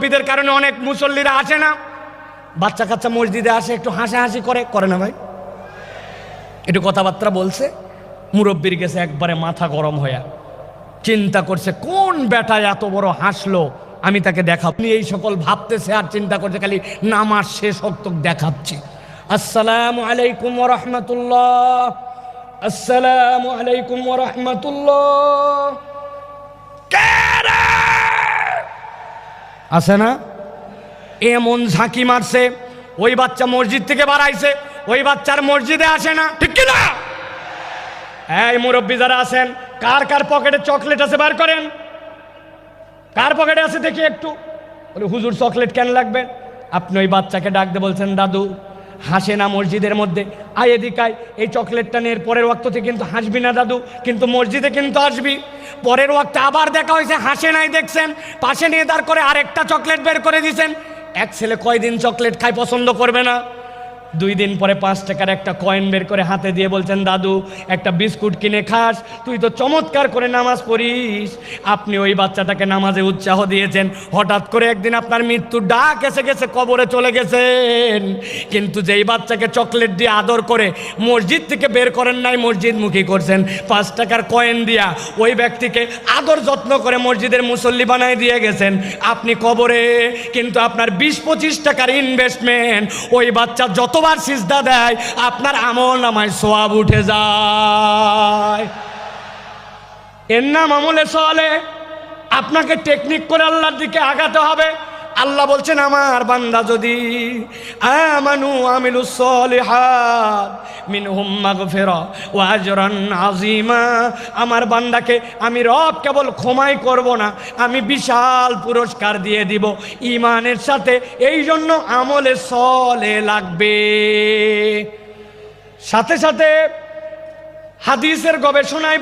মুরব্বীদের কারণে অনেক মুসল্লিরা আসে না। বাচ্চা কাচ্চা মসজিদে আসে, একটু হাসাহাসি করে না ভাই? একটু কথাবার্তা বলছে, মুরব্বীর গেছে একবারে মাথা গরম হয়ে চিন্তা করছে কোন বেটায় এত বড় হাসলো, আমি তাকে দেখাবো। এই সকল ভাবতেছে আর চিন্তা করছে, খালি নামাজ শেষ হোক দেখাচ্ছি। আসসালামু আলাইকুম ওয়া রাহমাতুল্লাহ, আসসালামু আলাইকুম ওয়া রাহমাতুল্লাহ। আছে না এমন ঝাঁকি মারছে, ওই বাচ্চা মসজিদ থেকে বাড়াইছে, ওই বাচ্চার মসজিদে আসে না, ঠিক কি না? এই মুরব্বী যারা আছেন, কার কার পকেটে চকলেট আছে বার করেন। কার পকেটে আছে দেখি একটু। বলে হুজুর চকলেট কেন লাগবে? আপনি ওই বাচ্চাকে ডাক দিয়ে বলছেন, দাদু হাসে না মসজিদের মধ্যে, আয় এদিক আয়, এই চকলেটটা নিয়ে পরের ওয়াক্ততে কিন্তু হাসবি না দাদু, কিন্তু মসজিদে কিন্তু আসবি। পরের ওয়াক্তে আবার দেখা হয়েছে, হাসে নাই, দেখছেন, পাশে নিয়ে দাঁড় করে আরেকটা চকলেট বের করে দিয়েছেন। এক ছেলে কয়দিন চকলেট খায় পছন্দ করবে না? 2 দিন পরে 5 টাকার একটা কয়েন বের করে হাতে দিয়ে বলছেন, দাদু একটা বিস্কুট কিনে খাস, তুই তো চমৎকার করে নামাজ পড়িস। আপনি ওই বাচ্চাটাকে নামাজে উৎসাহ দিয়েছেন, হঠাৎ করে একদিন আপনার মৃত্যুর ডাক এসে গেছে, কবরে চলে গেছেন। কিন্তু যেই বাচ্চাকে চকলেট দিয়ে আদর করে মসজিদ থেকে বের করেন নাই, মসজিদমুখী করছেন, 5 টাকার কয়েন দিয়া ওই ব্যক্তিকে আদর যত্ন করে মসজিদের মুসল্লি বানায় দিয়ে গেছেন আপনি কবরে। কিন্তু আপনার 20-25 টাকার ইনভেস্টমেন্ট, ওই বাচ্চা যতবার সিজদা দেয় আপনার আমল নামায় সওয়াব উঠে যায়। এর নাম আমলে সলে। আপনাকে টেকনিক করে আল্লাহর দিকে আগাতে হবে। আল্লাহ বলছেন, আমার বান্দা যদি আমানু আমিলুস সলিহাত মিনহুম মাগফিরা ওয়া আজরান আযীমা, আমার বান্দাকে আমি রব কেবল ক্ষমাই করব না, আমি বিশাল পুরস্কার দিয়ে দিব ঈমানের সাথে। এই জন্য আমলে সলে লাগবে। সাথে সাথে হাদিসের গবেষণায়